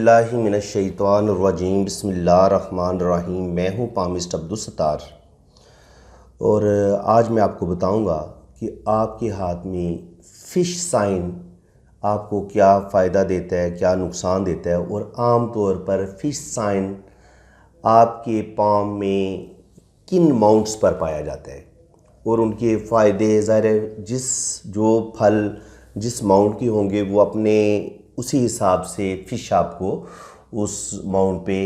बिस्मिल्लाहिमिनश्शैतानिर्रजीम बिस्मिल्लाहिर्रहमानिर्रहीम। मैं हूँ पामिस्ट अब्दुल सत्तार और आज मैं आपको बताऊँगा कि आपके हाथ में फ़िश साइन आपको क्या फ़ायदा देता है, क्या नुकसान देता है और आम तौर पर फ़िश साइन आपके पाम में किन माउंट्स पर पाया जाता है और उनके फ़ायदे ज़ाहिर है जो फल जिस माउंट की होंगे वो अपने उसी हिसाब से फ़िश आपको उस माउंट पे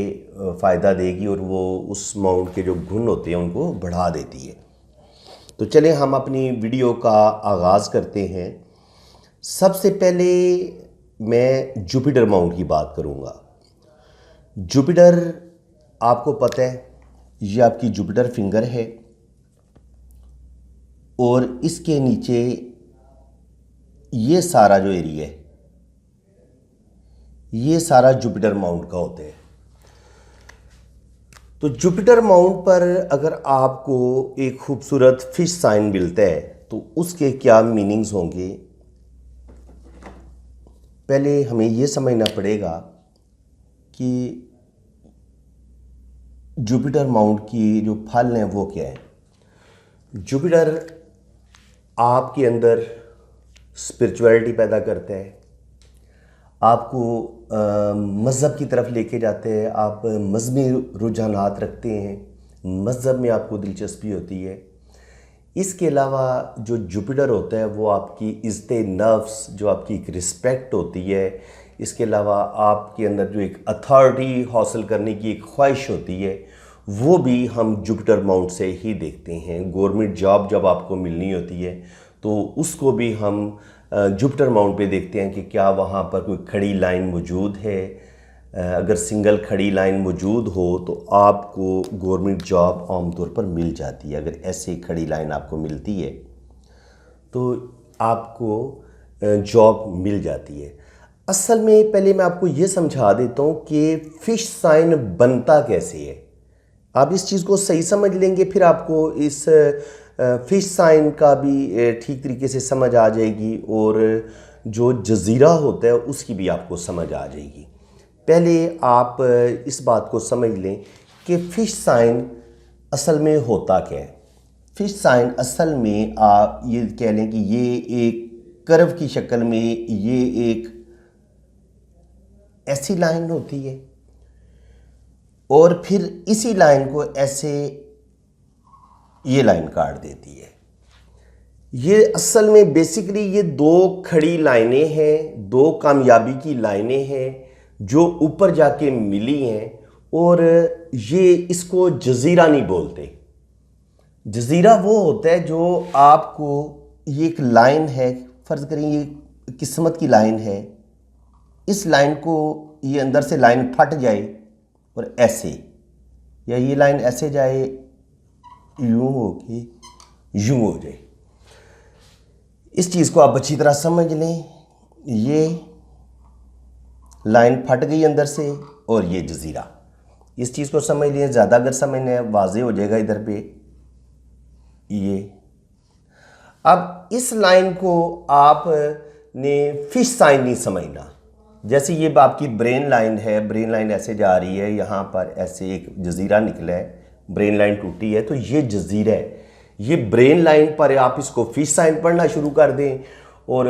फ़ायदा देगी और वो उस माउंट के जो गुण होते हैं उनको बढ़ा देती है। तो चलें हम अपनी वीडियो का आगाज़ करते हैं। सबसे पहले मैं जुपिटर माउंट की बात करूँगा। जुपिटर आपको पता है ये आपकी जुपिटर फिंगर है और इसके नीचे ये सारा जो एरिया है ये सारा जुपिटर माउंट का होता है। तो जुपिटर माउंट पर अगर आपको एक खूबसूरत फिश साइन मिलता है तो उसके क्या मीनिंग्स होंगे, पहले हमें ये समझना पड़ेगा कि जुपिटर माउंट की जो फल हैं वो क्या है। जुपिटर आपके अंदर स्पिरिचुअलिटी पैदा करता है, आपको मज़हब की तरफ लेके जाते हैं, आप मज़हबी रुझानात रखते हैं, मज़हब में आपको दिलचस्पी होती है। इसके अलावा जो जुपिटर होता है वो आपकी इज़्ज़त नफ्स, जो आपकी एक रिस्पेक्ट होती है, इसके अलावा आपके अंदर जो एक अथॉरिटी हासिल करने की एक ख्वाहिश होती है वो भी हम जुपिटर माउंट से ही देखते हैं। गवर्नमेंट जॉब जब आपको मिलनी होती है तो उसको भी हम जुपिटर माउंट पे देखते हैं कि क्या वहाँ पर कोई खड़ी लाइन मौजूद है। अगर सिंगल खड़ी लाइन मौजूद हो तो आपको गवर्नमेंट जॉब आमतौर पर मिल जाती है। अगर ऐसे खड़ी लाइन आपको मिलती है तो आपको जॉब मिल जाती है। असल में पहले मैं आपको ये समझा देता हूँ कि फ़िश साइन बनता कैसे है। आप इस चीज़ को सही समझ लेंगे फिर आपको इस फ़िश साइन का भी ठीक तरीके से समझ आ जाएगी और जो जज़ीरा होता है उसकी भी आपको समझ आ जाएगी। पहले आप इस बात को समझ लें कि फ़िश साइन असल में होता क्या है। फ़िश साइन असल में आप ये कह लें कि ये एक कर्व की शक्ल में ये एक ऐसी लाइन होती है और फिर इसी लाइन को ऐसे ये लाइन काट देती है। ये असल में बेसिकली ये दो खड़ी लाइनें हैं, दो कामयाबी की लाइनें हैं जो ऊपर जाके मिली हैं और ये इसको जज़ीरा नहीं बोलते। जज़ीरा वो होता है जो आपको ये एक लाइन है, फ़र्ज़ करें ये किस्मत की लाइन है, इस लाइन को ये अंदर से लाइन फट जाए और ऐसे, या ये लाइन ऐसे जाए यूं हो के यूं हो जाए। इस चीज़ को आप अच्छी तरह समझ लें। ये लाइन फट गई अंदर से और ये जज़ीरा, इस चीज़ को समझ लें। ज़्यादा अगर समझना है वाज़े हो जाएगा इधर पे ये। अब इस लाइन को आपने फ़िश साइन नहीं समझना। जैसे ये आपकी ब्रेन लाइन है, ब्रेन लाइन ऐसे जा रही है, यहाँ पर ऐसे एक जज़ीरा निकला है, ब्रेन लाइन टूटी है तो ये जज़ीरा है। ये ब्रेन लाइन पर आप इसको फ़िश साइन पढ़ना शुरू कर दें और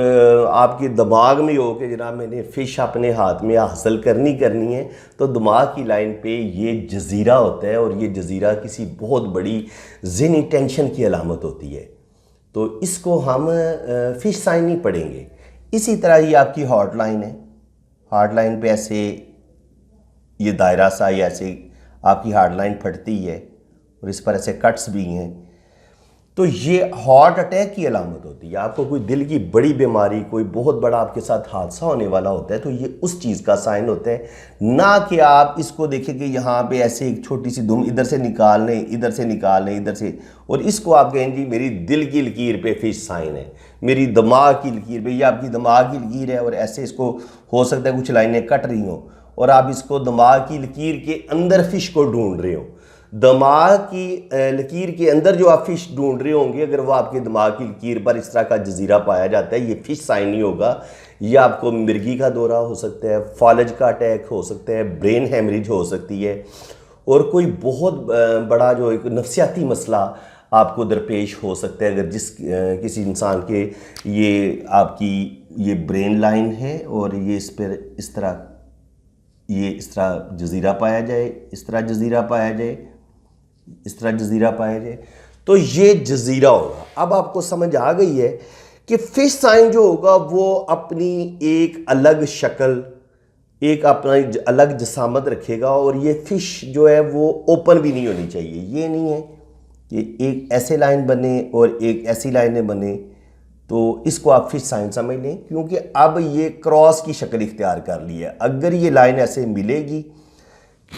आपके दिमाग में हो कि जनाब मैंने फ़िश अपने हाथ में हासिल करनी है तो दिमाग की लाइन पे ये जज़ीरा होता है और ये जज़ीरा किसी बहुत बड़ी ज़हनी टेंशन की अलामत होती है। तो इसको हम फ़िश साइन नहीं पढ़ेंगे। इसी तरह ये आपकी हॉट लाइन है, हार्ड लाइन पे ऐसे ये दायरा सा या ऐसे आपकी हार्ड लाइन फटती है और इस पर ऐसे कट्स भी हैं तो ये हार्ट अटैक की अलामत होती है। आपको कोई दिल की बड़ी बीमारी, कोई बहुत बड़ा आपके साथ हादसा होने वाला होता है तो ये उस चीज़ का साइन होता है। ना कि आप इसको देखें कि यहाँ पे ऐसे एक छोटी सी दुम इधर से निकाल लें, इधर से निकाल लें, इधर से, और इसको आप कहें जी मेरी दिल की लकीर पे फ़िश साइन है, मेरी दिमाग की लकीर पे, ये आपकी दिमाग की लकीर है और ऐसे इसको हो सकता है कुछ लाइनें कट रही हों और आप इसको दिमाग की लकीर के अंदर फ़िश को ढूंढ रहे हो। दिमाग की लकीर के अंदर जो आप फिश ढूंढ रहे होंगे, अगर वो आपके दिमाग की लकीर पर इस तरह का जजीरा पाया जाता है, ये फिश साइन नहीं होगा। ये आपको मिर्गी का दौरा हो सकता है, फॉलज का अटैक हो सकता है, ब्रेन हेमरेज हो सकती है, और कोई बहुत बड़ा जो एक नफसियाती मसला आपको दरपेश हो सकता है। अगर किसी इंसान के ये आपकी ये ब्रेन लाइन है और ये इस पर इस तरह जजीरा पाया जाए, इस तरह जजीरा पाया जाए, इस तरह जजीरा पाया जाए, तो ये जजीरा होगा। अब आपको समझ आ गई है कि फिश साइन जो होगा वो अपनी एक अलग शक्ल, एक अपना अलग जसामत रखेगा, और ये फिश जो है वो ओपन भी नहीं होनी चाहिए। ये नहीं है कि एक ऐसे लाइन बने और एक ऐसी लाइनें बने, तो इसको आप फिश साइन समझ लें, क्योंकि अब ये क्रॉस की शक्ल इख्तियार कर ली है। अगर ये लाइन ऐसे मिलेगी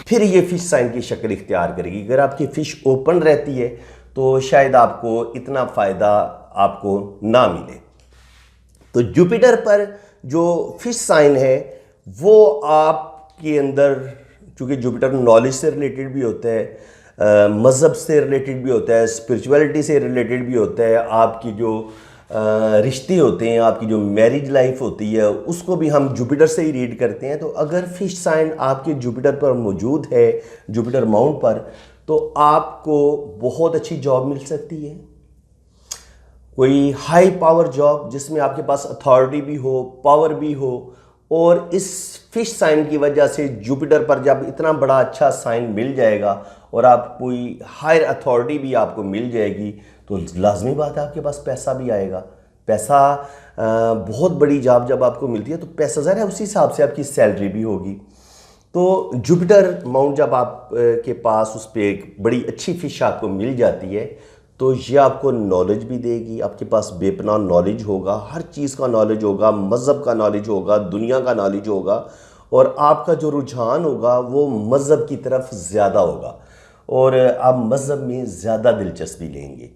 फिर ये फिश साइन की शक्ल इख्तियार करेगी। अगर आपकी फिश ओपन रहती है तो शायद आपको इतना फ़ायदा आपको ना मिले। तो जुपिटर पर जो फिश साइन है वो आपके अंदर, चूँकि जुपिटर नॉलेज से रिलेटेड भी होता है, मज़हब से रिलेटेड भी होता है, स्पिरिचुअलिटी से रिलेटेड भी होता है, आपकी जो रिश्ते होते हैं, आपकी जो मैरिज लाइफ होती है, उसको भी हम जुपिटर से ही रीड करते हैं। तो अगर फिश साइन आपके जुपिटर पर मौजूद है, जुपिटर माउंट पर, तो आपको बहुत अच्छी जॉब मिल सकती है, कोई हाई पावर जॉब जिसमें आपके पास अथॉरिटी भी हो, पावर भी हो। और इस फिश साइन की वजह से जुपिटर पर जब इतना बड़ा अच्छा साइन मिल जाएगा और आप कोई हायर अथॉरिटी भी आपको मिल जाएगी, तो लाजमी बात है आपके पास पैसा भी आएगा। पैसा बहुत बड़ी जॉब जब आपको मिलती है तो पैसा ज़रा है, उसी हिसाब से आपकी सैलरी भी होगी। तो जुपिटर माउंट जब आप के पास उस पर एक बड़ी अच्छी फिश आपको मिल जाती है, तो ये आपको नॉलेज भी देगी। आपके पास बेपनाह नॉलेज होगा, हर चीज़ का नॉलेज होगा, मज़हब का नॉलेज होगा, दुनिया का नॉलेज होगा, और आपका जो रुझान होगा वो मज़हब की तरफ ज़्यादा होगा और आप मज़हब में ज़्यादा दिलचस्पी लेंगे।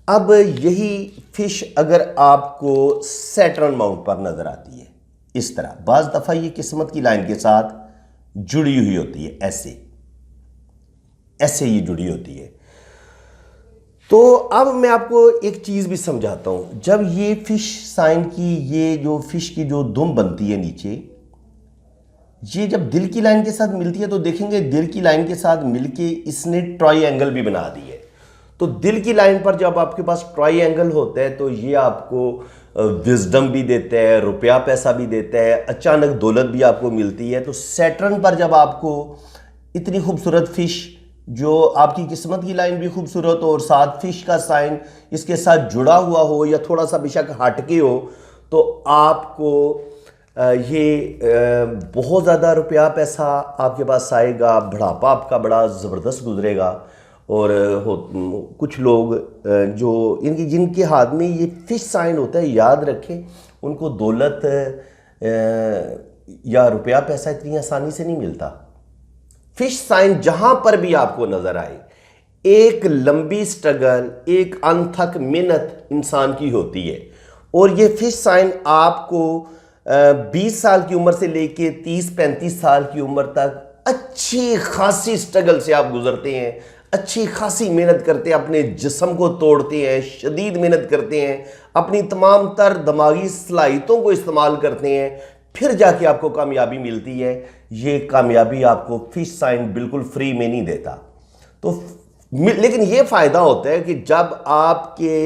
अब यही फिश अगर आपको सैटर्न माउंट पर नज़र आती है इस तरह, बाज़ दफ़ा ये किस्मत की लाइन के साथ जुड़ी हुई होती है, ऐसे ये जुड़ी होती है। तो अब मैं आपको एक चीज़ भी समझाता हूँ। जब ये फिश साइन की ये जो फिश की जो दुम बनती है नीचे, ये जब दिल की लाइन के साथ मिलती है तो देखेंगे दिल की लाइन के साथ मिलके इसने ट्रायंगल भी बना दी है। तो दिल की लाइन पर जब आपके पास ट्रायंगल होता है तो ये आपको विजडम भी देता है, रुपया पैसा भी देता है, अचानक दौलत भी आपको मिलती है। तो सैटर्न पर जब आपको इतनी खूबसूरत फिश, जो आपकी किस्मत की लाइन भी खूबसूरत हो और साथ फिश का साइन इसके साथ जुड़ा हुआ हो या थोड़ा सा बेशक हटके हो, तो आपको ये बहुत ज़्यादा रुपया पैसा आपके पास आएगा, बुढ़ापा आपका बड़ा ज़बरदस्त गुजरेगा। और कुछ लोग जो जिनके हाथ में ये फिश साइन होता है, याद रखें, उनको दौलत या रुपया पैसा इतनी आसानी से नहीं मिलता। फिश साइन जहां पर भी आपको नजर आए, एक लंबी स्ट्रगल, एक अनथक मेहनत इंसान की होती है। और ये फिश साइन आपको 20 साल की उम्र से लेके 30-35 साल की उम्र तक अच्छी खासी स्ट्रगल से आप गुजरते हैं, अच्छी खासी मेहनत करते हैं, अपने जिस्म को तोड़ते हैं, शदीद मेहनत करते हैं, अपनी तमाम तर दिमागी सलाहियतों को इस्तेमाल करते हैं, फिर जाके आपको कामयाबी मिलती है। ये कामयाबी आपको फिश साइन बिल्कुल फ्री में नहीं देता। तो लेकिन ये फ़ायदा होता है कि जब आपके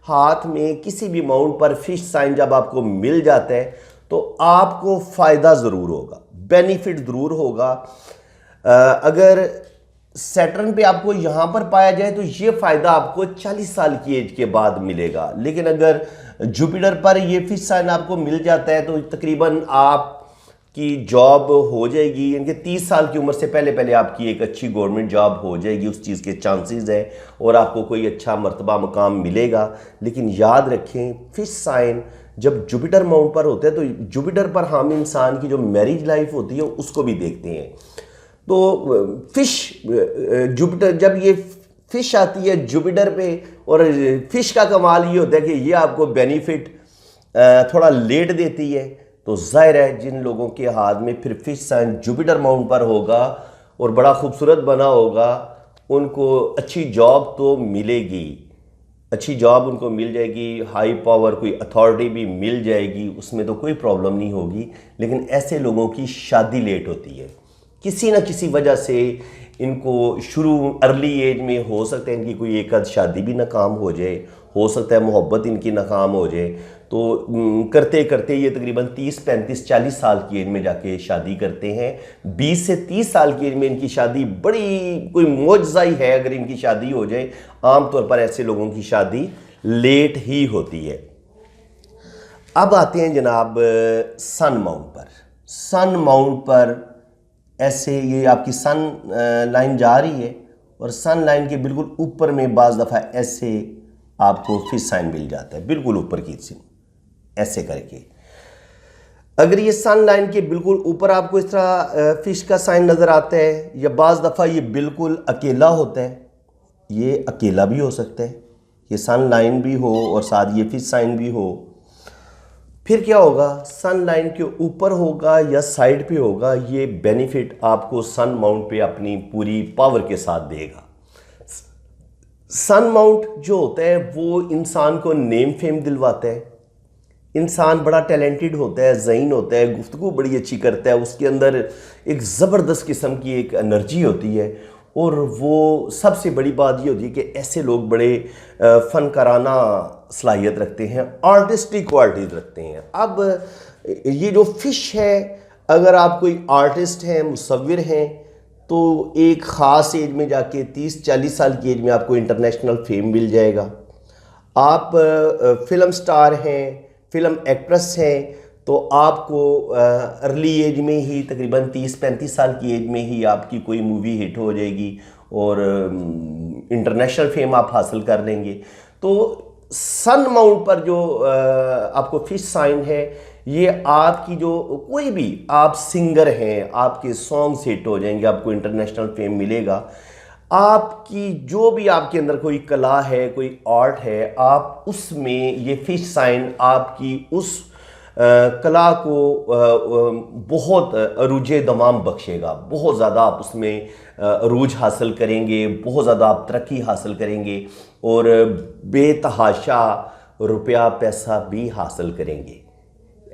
हाथ में किसी भी माउंट पर फिश साइन जब आपको मिल जाता है तो आपको फ़ायदा ज़रूर होगा, बेनिफिट ज़रूर होगा। अगर सैटर्न पे आपको यहाँ पर पाया जाए तो ये फ़ायदा आपको 40 साल की एज के बाद मिलेगा। लेकिन अगर जुपिटर पर ये फिश साइन आपको मिल जाता है तो तकरीबन आपकी जॉब हो जाएगी, यानी कि 30 साल की उम्र से पहले पहले आपकी एक अच्छी गवर्नमेंट जॉब हो जाएगी, उस चीज़ के चांसेस है, और आपको कोई अच्छा मर्तबा मुकाम मिलेगा। लेकिन याद रखें, फिश साइन जब जुपिटर माउंट पर होते हैं तो जुपिटर पर हम इंसान की जो मैरिज लाइफ होती है उसको भी देखते हैं। तो फिश जुपिटर, जब ये फिश आती है जुपिटर पे, और फिश का कमाल ये होता है कि ये आपको बेनिफिट थोड़ा लेट देती है। तो जाहिर है जिन लोगों के हाथ में फिर फिश साइन जुपिटर माउंट पर होगा और बड़ा खूबसूरत बना होगा, उनको अच्छी जॉब तो मिलेगी, अच्छी जॉब उनको मिल जाएगी, हाई पावर कोई अथॉरिटी भी मिल जाएगी, उसमें तो कोई प्रॉब्लम नहीं होगी। लेकिन ऐसे लोगों की शादी लेट होती है किसी ना किसी वजह से। इनको शुरू अर्ली एज में हो सकता है इनकी कोई एक आध शादी भी नाकाम हो जाए, हो सकता है मोहब्बत इनकी नाकाम हो जाए। तो करते करते ये तकरीबन 30, 35, 40 साल की एज में जाके शादी करते हैं। 20 से 30 साल की एज में इनकी शादी बड़ी कोई मौजज़ा ही है अगर इनकी शादी हो जाए। आमतौर पर ऐसे लोगों की शादी लेट ही होती है। अब आते हैं जनाब सन माउंट पर। सन माउंट पर ऐसे ये आपकी सन लाइन जा रही है और सन लाइन के बिल्कुल ऊपर में बाज़ दफ़ा ऐसे आपको फिश साइन मिल जाता है, बिल्कुल ऊपर की सीन ऐसे करके। अगर ये सन लाइन के बिल्कुल ऊपर आपको इस तरह फिश का साइन नज़र आता है, या बाज़ दफ़ा ये बिल्कुल अकेला होता है, ये अकेला भी हो सकता है, ये सन लाइन भी हो और साथ ये फिश साइन भी हो। फिर क्या होगा, सन लाइन के ऊपर होगा या साइड पे होगा, ये बेनिफिट आपको सन माउंट पे अपनी पूरी पावर के साथ देगा। सन माउंट जो होता है वो इंसान को नेम फेम दिलवाता है। इंसान बड़ा टैलेंटेड होता है, ज़हीन होता है, गुफ्तगू बड़ी अच्छी करता है, उसके अंदर एक ज़बरदस्त किस्म की एक एनर्जी होती है। और वो सबसे बड़ी बात ये होती है कि ऐसे लोग बड़े फ़नकाराना सलाहियत रखते हैं, आर्टिस्टिक क्वालिटीज़ रखते हैं। अब ये जो फ़िश है, अगर आप कोई आर्टिस्ट हैं, मुसव्विर हैं, तो एक ख़ास एज में जाके 30-40 साल की एज में आपको इंटरनेशनल फेम मिल जाएगा। आप फिल्म स्टार हैं, फिल्म एक्ट्रेस हैं, तो आपको अर्ली एज में ही तकरीबन 30-35 साल की एज में ही आपकी कोई मूवी हिट हो जाएगी और इंटरनेशनल फेम आप हासिल कर लेंगे। तो सन माउंट पर जो आपको फिश साइन है, ये आपकी जो कोई भी आप सिंगर हैं, आपके सॉन्ग्स हिट हो जाएंगे, आपको इंटरनेशनल फेम मिलेगा। आपकी जो भी आपके अंदर कोई कला है, कोई आर्ट है, आप उसमें ये फिश साइन आपकी उस कला को बहुत अरूज दमाम बख्शेगा। बहुत ज़्यादा आप उसमें अरूज हासिल करेंगे, बहुत ज़्यादा आप तरक्की हासिल करेंगे और बेतहाशा रुपया पैसा भी हासिल करेंगे।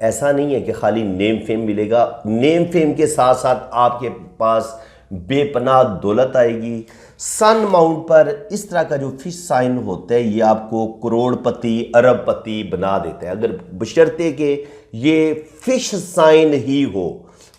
ऐसा नहीं है कि खाली नेम फेम मिलेगा, नेम फेम के साथ साथ आपके पास बेपनाह दौलत आएगी। सन माउंट पर इस तरह का जो फिश साइन होता है, ये आपको करोड़पति अरबपति बना देता है, अगर बशर्ते कि ये फिश साइन ही हो।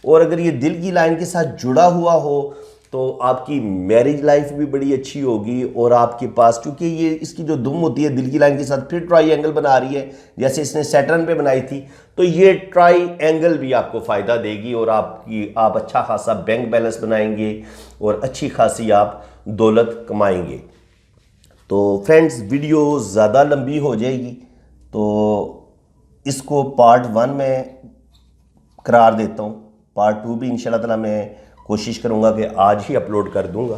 और अगर ये दिल की लाइन के साथ जुड़ा हुआ हो तो आपकी मैरिज लाइफ भी बड़ी अच्छी होगी। और आपके पास, क्योंकि ये इसकी जो दुम होती है दिल की लाइन के साथ, फिर ट्राई बना रही है, जैसे इसने सैटर्न पे बनाई थी, तो ये ट्राई एंगल भी आपको फ़ायदा देगी और आप अच्छा खासा बैंक बैलेंस बनाएंगे और अच्छी खासी आप दौलत कमाएंगे। तो फ्रेंड्स, वीडियो ज़्यादा लंबी हो जाएगी, तो इसको पार्ट 1 में करार देता हूँ। पार्ट 2 भी इंशाल्लाह ताला मैं कोशिश करूँगा कि आज ही अपलोड कर दूँगा।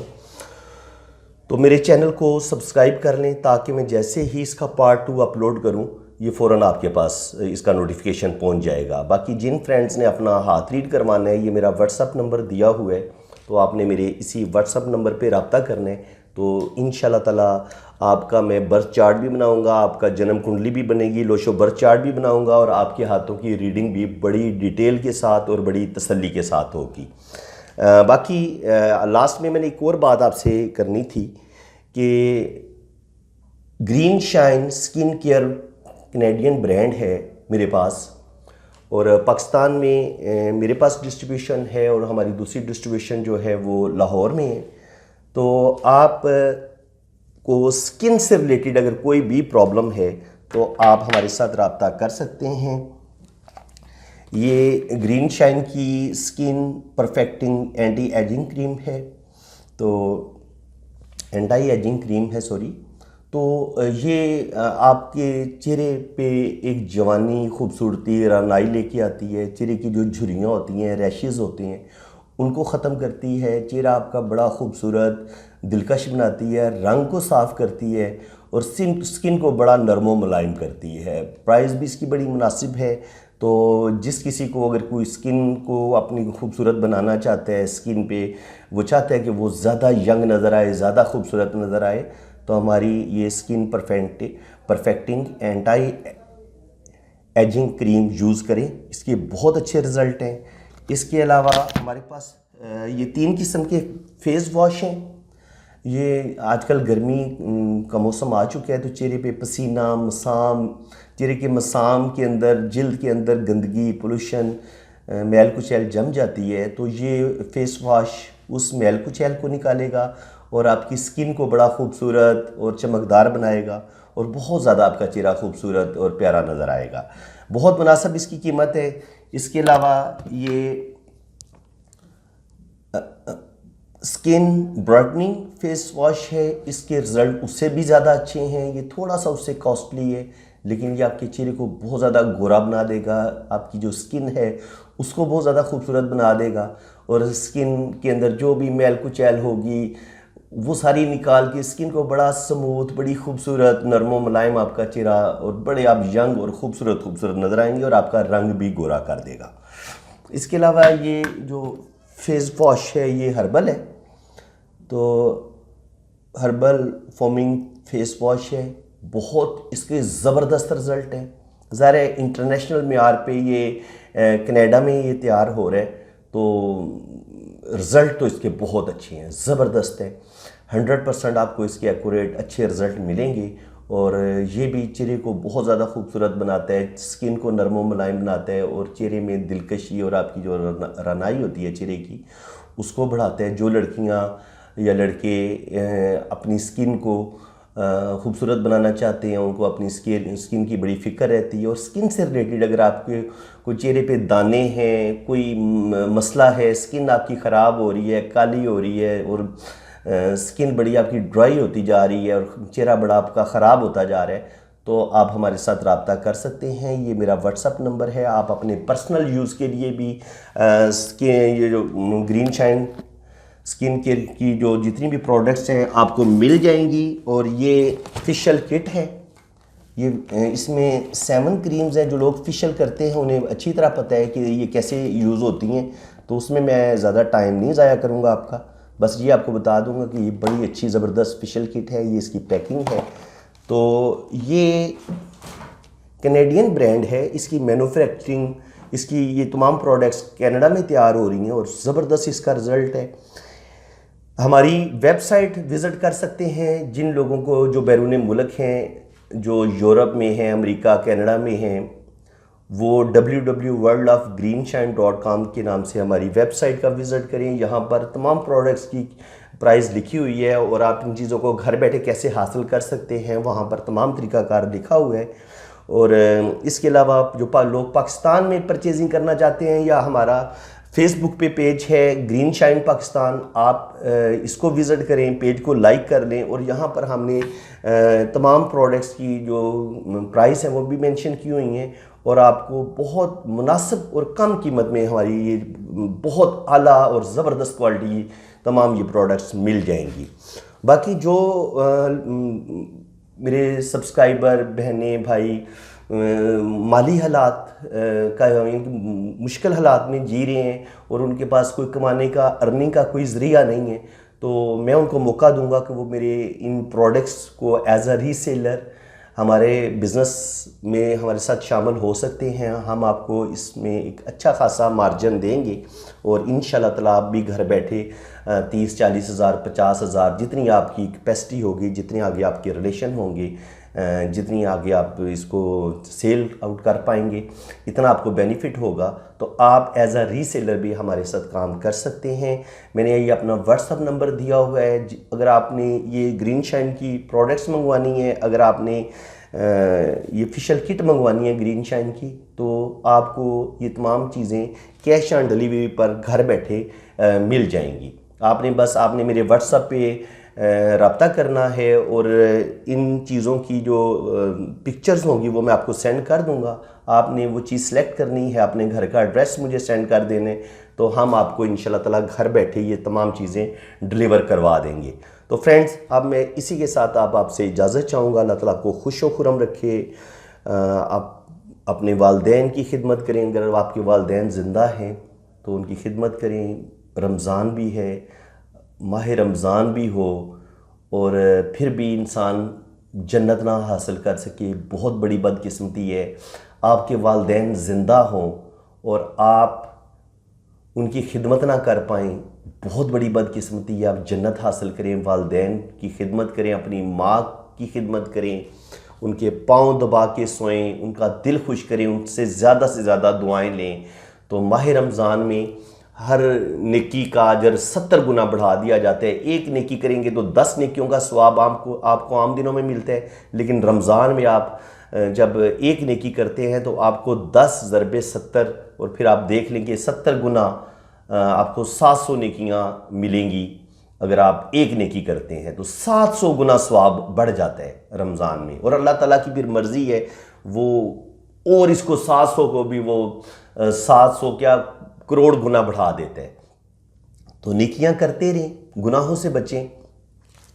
तो मेरे चैनल को सब्सक्राइब कर लें ताकि मैं जैसे ही इसका पार्ट 2 अपलोड करूँ, ये फ़ौरन आपके पास इसका नोटिफिकेशन पहुँच जाएगा। बाकी जिन फ्रेंड्स ने अपना हाथ रीड करवाना है, ये मेरा व्हाट्सअप नंबर दिया हुआ है, तो आपने मेरे इसी व्हाट्सअप नंबर पे रब्ता करना है। तो इंशाल्लाह ताला आपका मैं बर्थ चार्ट भी बनाऊंगा, आपका जन्म कुंडली भी बनेगी, लोशो बर्थ चार्ट भी बनाऊंगा और आपके हाथों की रीडिंग भी बड़ी डिटेल के साथ और बड़ी तसल्ली के साथ होगी। बाकी लास्ट में मैंने एक और बात आपसे करनी थी कि green shine skin care Canadian brand है मेरे पास, और पाकिस्तान में मेरे पास डिस्ट्रीब्यूशन है और हमारी दूसरी डिस्ट्रीब्यूशन जो है वो लाहौर में है। तो आप को स्किन से रिलेटेड अगर कोई भी प्रॉब्लम है तो आप हमारे साथ रब्ता कर सकते हैं। ये ग्रीन शाइन की skin perfecting anti ageing cream है, तो एंटी एजिंग क्रीम है सॉरी। तो ये आपके चेहरे पे एक जवानी, खूबसूरती, रनाई लेके आती है। चेहरे की जो झुर्रियाँ होती हैं, रैशेज़ होते हैं, उनको ख़त्म करती है। चेहरा आपका बड़ा खूबसूरत, दिलकश बनाती है, रंग को साफ़ करती है और स्किन को बड़ा नरमो मुलायम करती है। प्राइस भी इसकी बड़ी मुनासिब है, तो जिस किसी को अगर कोई स्किन को अपनी खूबसूरत बनाना चाहता है, स्किन पे वो चाहता है कि वो ज़्यादा यंग नज़र आए, ज़्यादा खूबसूरत नज़र आए, तो हमारी ये skin perfecting anti ageing cream use करें। इसके बहुत अच्छे रिज़ल्ट हैं। इसके अलावा हमारे पास ये 3 किस्म के फेस वॉश हैं। ये आजकल गर्मी का मौसम आ चुका है, तो चेहरे पे पसीना, मसाम, चेहरे के मसाम के अंदर, जिल्द के अंदर गंदगी, पोल्यूशन, मैल कुचैल जम जाती है, तो ये फेस वॉश उस मैल कुचैल को निकालेगा और आपकी स्किन को बड़ा खूबसूरत और चमकदार बनाएगा और बहुत ज़्यादा आपका चेहरा खूबसूरत और प्यारा नज़र आएगा। बहुत मुनासिब इसकी कीमत है। इसके अलावा ये स्किन ब्राइटनिंग फेस वॉश है, इसके रिज़ल्ट उससे भी ज़्यादा अच्छे हैं। ये थोड़ा सा उससे कॉस्टली है, लेकिन ये आपके चेहरे को बहुत ज़्यादा गोरा बना देगा, आपकी जो स्किन है उसको बहुत ज़्यादा खूबसूरत बना देगा और स्किन के अंदर जो भी मैल कुचैल होगी वो सारी निकाल के स्किन को बड़ा स्मूथ, बड़ी खूबसूरत, नरमो मुलायम आपका चेहरा और बड़े आप यंग और खूबसूरत नज़र आएंगे और आपका रंग भी गोरा कर देगा। इसके अलावा ये जो फेस वॉश है ये हर्बल है, तो हर्बल फोमिंग फेस वॉश है। बहुत इसके ज़बरदस्त रिज़ल्ट हैं। ज़ाहिर है इंटरनेशनल मेयार पे ये कनाडा में ये तैयार हो रहा है, तो रिज़ल्ट तो इसके बहुत अच्छे हैं, ज़बरदस्त है। 100% आपको इसके एक्यूरेट अच्छे रिज़ल्ट मिलेंगे और ये भी चेहरे को बहुत ज़्यादा खूबसूरत बनाता है, स्किन को नरम व मुलायम बनाता है और चेहरे में दिलकशी और आपकी जो रनाई होती है चेहरे की उसको बढ़ाता है। जो लड़कियाँ या लड़के अपनी स्किन को खूबसूरत बनाना चाहते हैं, उनको अपनी स्किन की बड़ी फ़िक्र रहती है और स्किन से रिलेटेड अगर आपके कोई चेहरे पे दाने हैं, कोई मसला है, स्किन आपकी ख़राब हो रही है, काली हो रही है और स्किन बड़ी आपकी ड्राई होती जा रही है और चेहरा बड़ा आपका ख़राब होता जा रहा है, तो आप हमारे साथ रब्ता कर सकते हैं। ये मेरा व्हाट्सअप नंबर है। आप अपने पर्सनल यूज़ के लिए भी ये जो ग्रीन शाइन स्किन केयर की जो जितनी भी प्रोडक्ट्स हैं आपको मिल जाएंगी। और ये फेशियल किट है, ये इसमें 7 क्रीम्स हैं। जो लोग फेशियल करते हैं उन्हें अच्छी तरह पता है कि ये कैसे यूज़ होती हैं, तो उसमें मैं ज़्यादा टाइम नहीं ज़ाया करूँगा आपका, बस ये आपको बता दूंगा कि ये बड़ी अच्छी ज़बरदस्त फेशियल किट है। ये इसकी पैकिंग है। तो ये कैनेडियन ब्रांड है, इसकी मैन्युफैक्चरिंग, इसकी ये तमाम प्रोडक्ट्स कनाडा में तैयार हो रही हैं और ज़बरदस्त इसका रिज़ल्ट है। हमारी वेबसाइट विज़िट कर सकते हैं। जिन लोगों को जो बैरून मुल्क हैं, जो यूरोप में हैं, अमेरिका, कनाडा में हैं, वो www.worldofgreenshine.com के नाम से हमारी वेबसाइट का विज़िट करें। यहाँ पर तमाम प्रोडक्ट्स की प्राइस लिखी हुई है और आप इन चीज़ों को घर बैठे कैसे हासिल कर सकते हैं वहाँ पर तमाम तरीक़ाकार लिखा हुआ है। और इसके अलावा जो लोग पाकिस्तान में परचेजिंग करना चाहते हैं, या हमारा फेसबुक पे पेज है ग्रीन शाइन पाकिस्तान, आप इसको विज़िट करें, पेज को लाइक कर लें और यहाँ पर हमने तमाम प्रोडक्ट्स की जो प्राइस है वो भी मेंशन की हुई हैं और आपको बहुत मुनासिब और कम कीमत में हमारी ये बहुत आला और ज़बरदस्त क्वालिटी तमाम ये प्रोडक्ट्स मिल जाएंगी। बाकी जो मेरे सब्सक्राइबर बहनें भाई माली हालात का मुश्किल हालात में जी रहे हैं और उनके पास कोई कमाने का, अर्निंग का कोई ज़रिया नहीं है, तो मैं उनको मौका दूंगा कि वो मेरे इन प्रोडक्ट्स को एज अ रीसेलर हमारे बिज़नेस में हमारे साथ शामिल हो सकते हैं। हम आपको इसमें एक अच्छा खासा मार्जिन देंगे और इंशाल्लाह ताला आप भी घर बैठे 30-40 हज़ार 50 हज़ार जितनी आपकी कैपेसिटी होगी, जितने आगे आपके रिलेशन होंगे, जितनी आगे आप इसको सेल आउट कर पाएंगे, इतना आपको बेनिफिट होगा, तो आप एज अ रीसेलर भी हमारे साथ काम कर सकते हैं। मैंने ये अपना व्हाट्सअप नंबर दिया हुआ है। अगर आपने ये ग्रीन शाइन की प्रोडक्ट्स मंगवानी है, अगर आपने ये फेशियल किट मंगवानी है ग्रीन शाइन की, तो आपको ये तमाम चीज़ें कैश ऑन डिलीवरी पर घर बैठे मिल जाएंगी। आपने मेरे व्हाट्सएप पे रब्ता करना है और इन चीज़ों की जो पिक्चर्स होंगी वो मैं आपको सेंड कर दूंगा। आपने वो चीज़ सेलेक्ट करनी है, अपने घर का एड्रेस मुझे सेंड कर देने, तो हम आपको इंशाल्लाह ताला घर बैठे ये तमाम चीज़ें डिलीवर करवा देंगे। तो फ्रेंड्स, अब मैं इसी के साथ आपसे इजाज़त चाहूँगा। अल्लाह ताला आपको खुश व खुरम रखे। आप अपने वालदैन की खिदमत करें। अगर आपके वालदैन ज़िंदा हैं तो उनकी खिदमत करें। रमज़ान भी है, माह रमज़ान भी हो और फिर भी इंसान जन्नत ना हासिल कर सके, बहुत बड़ी बदकिस्मती है। आपके वालदैन ज़िंदा हों और आप उनकी खिदमत ना कर पाएँ, बहुत बड़ी बदकिस्मती है। आप जन्नत हासिल करें, वालदैन की खिदमत करें, अपनी माँ की खिदमत करें, उनके पाँव दबा के सोएं, उनका दिल खुश करें, उनसे से ज़्यादा दुआएं लें। तो माह रमज़ान में हर नेकी का अजर 70 गुना बढ़ा दिया जाता है। एक नेकी करेंगे तो 10 नेकियों का सवाब आपको आम दिनों में मिलता है, लेकिन रमज़ान में आप जब एक नेकी करते हैं तो आपको 10 ज़रबे 70 और फिर आप देख लेंगे 70 गुना आपको 700 नेकियां मिलेंगी। अगर आप एक नेकी करते हैं तो 700 गुना सवाब बढ़ जाता है रमज़ान में। और अल्लाह ताला की फिर मर्ज़ी है वो, और इसको 700 को भी वो 700 क्या करोड़ गुना बढ़ा देते हैं। तो नेकियां करते रहें, गुनाहों से बचें,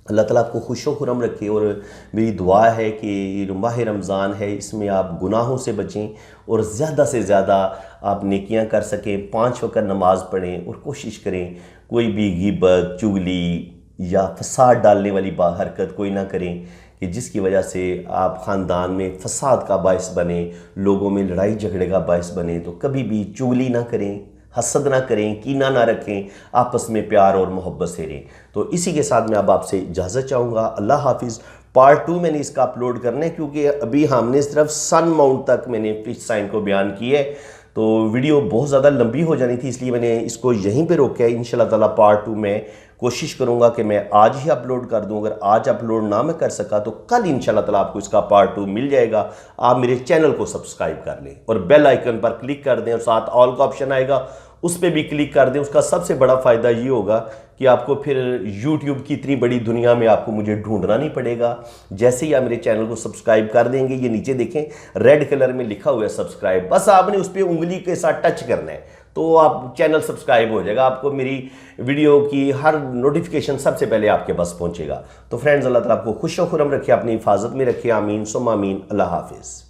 अल्लाह ताला आपको खुशो खुरम रखे। और मेरी दुआ है कि माह रमज़ान है, इसमें आप गुनाहों से बचें और ज़्यादा से ज़्यादा आप नेकियां कर सकें। 5 वक़्त नमाज़ पढ़ें और कोशिश करें कोई भी गिबत, चुगली या फसाद डालने वाली हरकत कोई ना करें कि जिसकी वजह से आप ख़ानदान में फसाद का बायस बने, लोगों में लड़ाई झगड़े का बायस बने। तो कभी भी चुगली ना करें, हसद ना करें, कीना ना रखें, आपस में प्यार और मोहब्बत से रहें। तो इसी के साथ मैं अब आपसे इजाज़त चाहूँगा। अल्लाह हाफिज़। पार्ट 2 मैंने इसका अपलोड करना है क्योंकि अभी हमने सिर्फ सन माउंट तक मैंने फिश साइन को बयान किया है, तो वीडियो बहुत ज़्यादा लंबी हो जानी थी, इसलिए मैंने इसको यहीं पे रोका है। इंशाल्लाह ताला पार्ट 2 में कोशिश करूंगा कि मैं आज ही अपलोड कर दूं। अगर आज अपलोड ना मैं कर सका तो कल इंशाल्लाह ताला आपको इसका पार्ट 2 मिल जाएगा। आप मेरे चैनल को सब्सक्राइब कर लें और बेल आइकन पर क्लिक कर दें और साथ ऑल का ऑप्शन आएगा, उस पर भी क्लिक कर दें। उसका सबसे बड़ा फ़ायदा ये होगा कि आपको फिर YouTube की इतनी बड़ी दुनिया में आपको मुझे ढूंढना नहीं पड़ेगा। जैसे ही आप मेरे चैनल को सब्सक्राइब कर देंगे, ये नीचे देखें रेड कलर में लिखा हुआ है सब्सक्राइब, बस आपने उस पर उंगली के साथ टच करना है तो आप चैनल सब्सक्राइब हो जाएगा। आपको मेरी वीडियो की हर नोटिफिकेशन सबसे पहले आपके पास पहुंचेगा। तो फ्रेंड्स, अल्लाह ताला आपको खुश व खुरम रखे, अपनी हिफाजत में रखे। आमीन सुम्मा आमीन। अल्लाह हाफिज़।